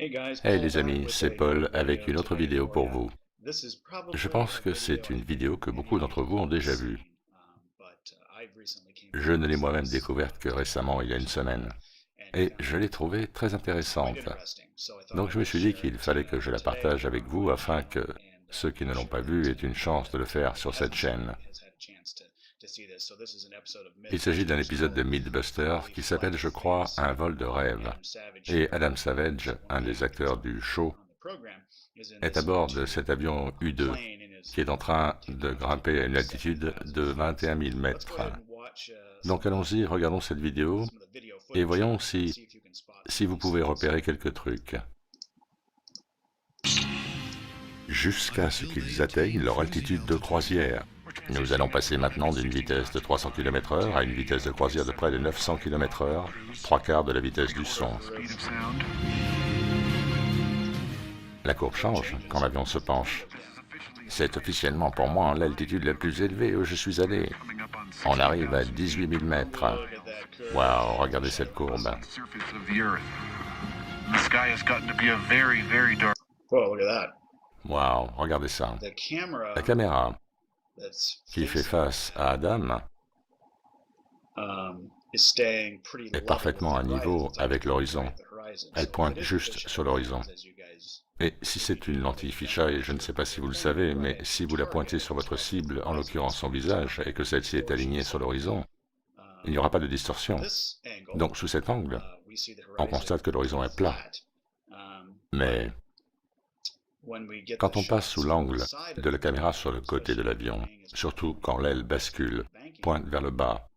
Hey les amis, c'est Paul avec une autre vidéo pour vous. Je pense que c'est une vidéo que beaucoup d'entre vous ont déjà vue. Je ne l'ai moi-même découverte que récemment, il y a une semaine, et je l'ai trouvée très intéressante. Donc je me suis dit qu'il fallait que je la partage avec vous afin que ceux qui ne l'ont pas vue aient une chance de le faire sur cette chaîne. Il s'agit d'un épisode de Mythbusters qui s'appelle, je crois, Un vol de rêve. Et Adam Savage, un des acteurs du show, est à bord de cet avion U-2 qui est en train de grimper à une altitude de 21 000 mètres. Donc allons-y, regardons cette vidéo et voyons si vous pouvez repérer quelques trucs. Jusqu'à ce qu'ils atteignent leur altitude de croisière. Nous allons passer maintenant d'une vitesse de 300 km/h à une vitesse de croisière de près de 900 km/h, trois quarts de la vitesse du son. La courbe change quand l'avion se penche. C'est officiellement pour moi l'altitude la plus élevée où je suis allé. On arrive à 18 000 mètres. Waouh, regardez cette courbe. Waouh, regardez ça. La caméra qui fait face à Adam est parfaitement à niveau avec l'horizon. Elle pointe juste sur l'horizon. Et si c'est une lentille fisheye, je ne sais pas si vous le savez, mais si vous la pointez sur votre cible, en l'occurrence son visage, et que celle-ci est alignée sur l'horizon, il n'y aura pas de distorsion. Donc sous cet angle, on constate que l'horizon est plat. Mais quand on passe sous l'angle de la caméra sur le côté de l'avion, surtout quand l'aile bascule, pointe vers le bas,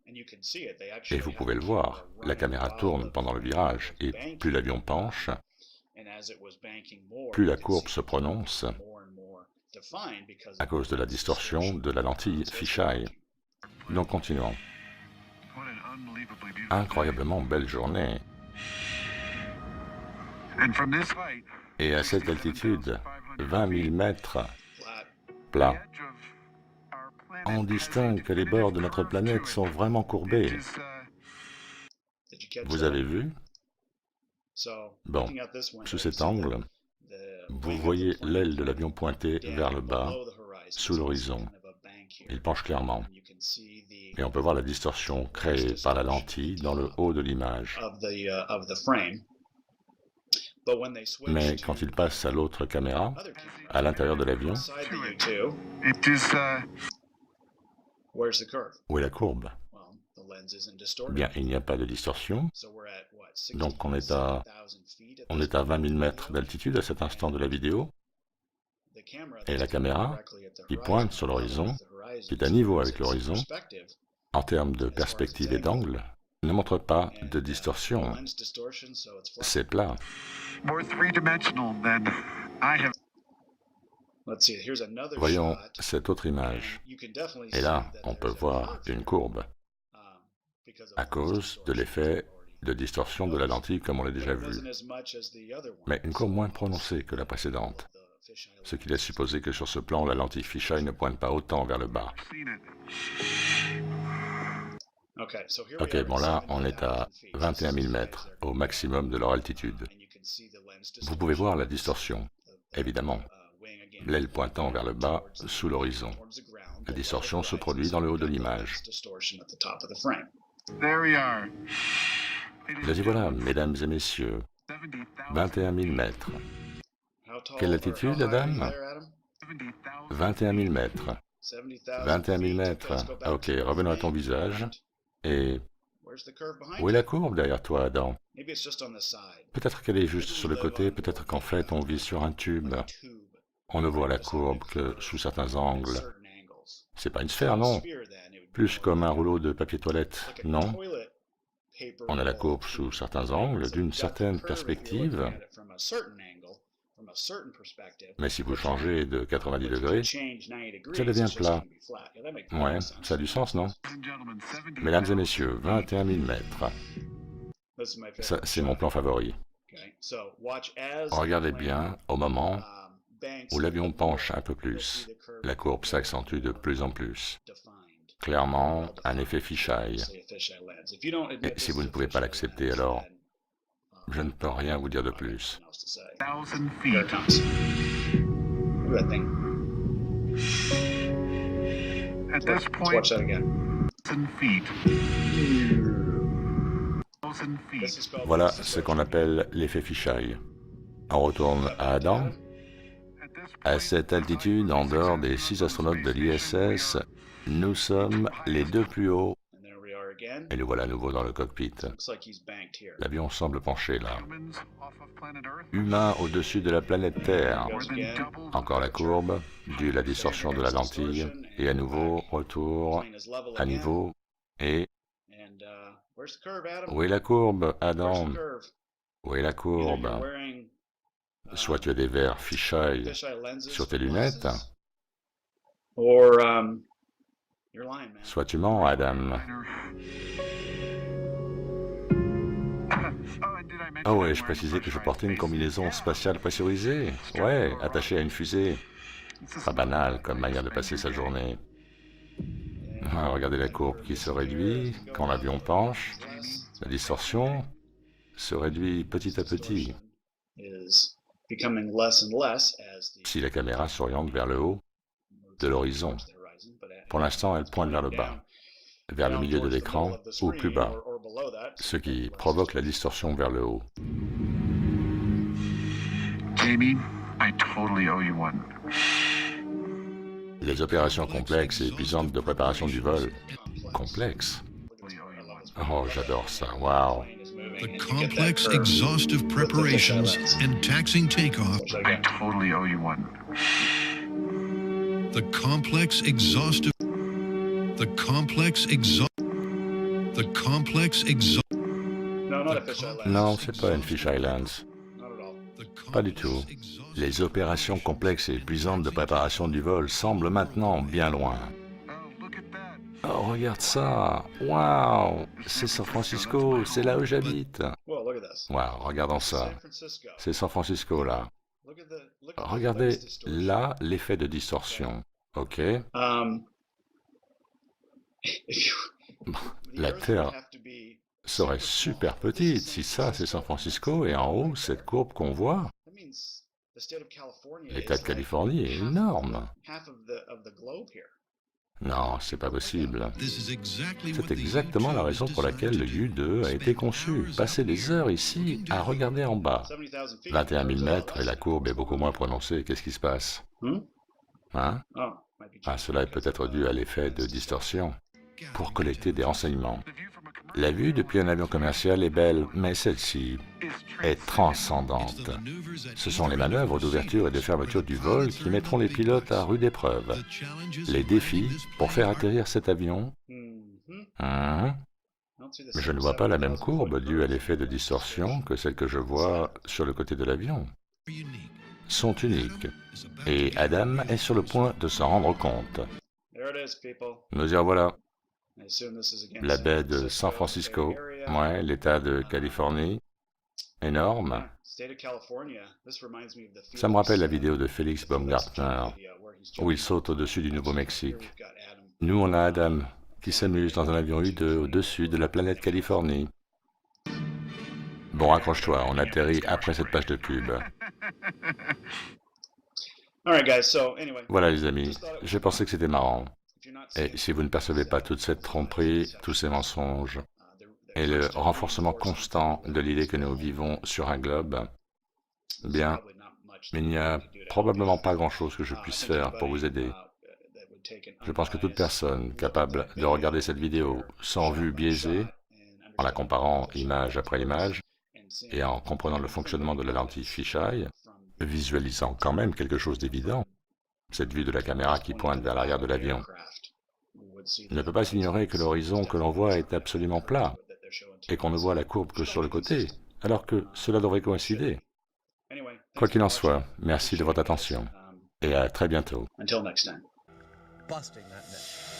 et vous pouvez le voir, la caméra tourne pendant le virage, et plus l'avion penche, plus la courbe se prononce à cause de la distorsion de la lentille fisheye. Donc continuons. Incroyablement belle journée. Et à cette altitude, 20 000 mètres, plat, on distingue que les bords de notre planète sont vraiment courbés. Vous avez vu? Bon, sous cet angle, vous voyez l'aile de l'avion pointée vers le bas, sous l'horizon. Il penche clairement. Et on peut voir la distorsion créée par la lentille dans le haut de l'image. Mais quand il passe à l'autre caméra, à l'intérieur de l'avion, où est la courbe? Bien, il n'y a pas de distorsion. Donc on est à 20 000 mètres d'altitude à cet instant de la vidéo. Et la caméra, qui pointe sur l'horizon, qui est à niveau avec l'horizon, en termes de perspective et d'angle, ne montre pas de distorsion. C'est plat. Voyons cette autre image. Et là, on peut voir une courbe, à cause de l'effet de distorsion de la lentille comme on l'a déjà vu. Mais une courbe moins prononcée que la précédente, ce qui laisse supposer que sur ce plan, la lentille fisheye ne pointe pas autant vers le bas. Ok, bon là, on est à 21 000 mètres, au maximum de leur altitude. Vous pouvez voir la distorsion, évidemment, l'aile pointant vers le bas, sous l'horizon. La distorsion se produit dans le haut de l'image. Les y voilà, mesdames et messieurs, 21 000 mètres. Quelle altitude, Adam? 21 000 mètres. 21 000 mètres. Ah, ok, revenons à ton visage. Et où est la courbe derrière toi, Adam? Peut-être qu'elle est juste sur le côté, peut-être qu'en fait on vit sur un tube. On ne voit la courbe que sous certains angles. C'est pas une sphère, non? Plus comme un rouleau de papier toilette, non? On a la courbe sous certains angles, d'une certaine perspective. Mais si vous changez de 90 degrés, ça devient plat. Ouais, ça a du sens, non? Mesdames et messieurs, 21 000 mètres. Ça, c'est mon plan favori. Regardez bien au moment où l'avion penche un peu plus. La courbe s'accentue de plus en plus. Clairement, un effet fisheye. Et si vous ne pouvez pas l'accepter, alors Je ne peux rien vous dire de plus. 1,000 feet. At this point, watch that again. 1,000 feet. 1,000 feet. Voilà ce qu'on appelle l'effet fisheye. On retourne à Adam. À cette altitude, en dehors des 6 astronautes de l'ISS, nous sommes les 2 plus hauts. Et le voilà à nouveau dans le cockpit. L'avion semble penché là. Humain au-dessus de la planète Terre. Encore la courbe, due à la distorsion de la lentille. Et à nouveau, retour, à niveau, et... Où est la courbe, Adam? Où est la courbe? Soit tu as des verres fisheye sur tes lunettes, soit tu mens, Adam. Oh ouais, je précisais que je portais une combinaison spatiale pressurisée. Ouais, attachée à une fusée. Pas banal comme manière de passer sa journée. Ah, regardez la courbe qui se réduit quand l'avion penche. La distorsion se réduit petit à petit. Si la caméra s'oriente vers le haut de l'horizon. Pour l'instant, elle pointe vers le bas, vers le milieu de l'écran ou plus bas, ce qui provoque la distorsion vers le haut. Jamie, I totally owe you one. Les opérations complexes et épuisantes de préparation du vol. Complexes? Oh, j'adore ça, wow. The complex, exhaustive preparations and taxing takeoff. I totally owe you one. The complex, exhaustive. The complex, The complex, Non, c'est pas une Fish Islands. Pas du tout. Les opérations complexes et épuisantes de préparation du vol semblent maintenant bien loin. Oh, regarde ça! Waouh! C'est San Francisco, c'est là où j'habite. Waouh, regardons ça. C'est San Francisco, là. Regardez, là, l'effet de distorsion. OK? La Terre serait super petite si ça, c'est San Francisco, et en haut, cette courbe qu'on voit. L'État de Californie est énorme. Non, c'est pas possible. C'est exactement la raison pour laquelle le U-2 a été conçu. Passer des heures ici à regarder en bas. 21 000 mètres et la courbe est beaucoup moins prononcée. Qu'est-ce qui se passe? Hein? Ah, cela est peut-être dû à l'effet de distorsion pour collecter des renseignements. La vue depuis un avion commercial est belle, mais celle-ci est transcendante. Ce sont les manœuvres d'ouverture et de fermeture du vol qui mettront les pilotes à rude épreuve. Les défis pour faire atterrir cet avion. Je ne vois pas la même courbe due à l'effet de distorsion que celle que je vois sur le côté de l'avion. Sont uniques. Et Adam est sur le point de s'en rendre compte. Nous y revoilà. La baie de San Francisco, ouais, l'État de Californie, énorme. Ça me rappelle la vidéo de Félix Baumgartner, où il saute au-dessus du Nouveau-Mexique. Nous, on a Adam, qui s'amuse dans un avion U-2 au-dessus de la planète Californie. Bon, accroche-toi, on atterrit après cette page de pub. Voilà les amis, j'ai pensé que c'était marrant. Et si vous ne percevez pas toute cette tromperie, tous ces mensonges, et le renforcement constant de l'idée que nous vivons sur un globe, bien, il n'y a probablement pas grand-chose que je puisse faire pour vous aider. Je pense que toute personne capable de regarder cette vidéo sans vue biaisée, en la comparant image après image, et en comprenant le fonctionnement de la lentille fisheye, visualisant quand même quelque chose d'évident, cette vue de la caméra qui pointe vers l'arrière de l'avion, ne peut pas ignorer que l'horizon que l'on voit est absolument plat, et qu'on ne voit la courbe que sur le côté, alors que cela devrait coïncider. Quoi qu'il en soit, merci de votre attention, et à très bientôt. Busting that myth.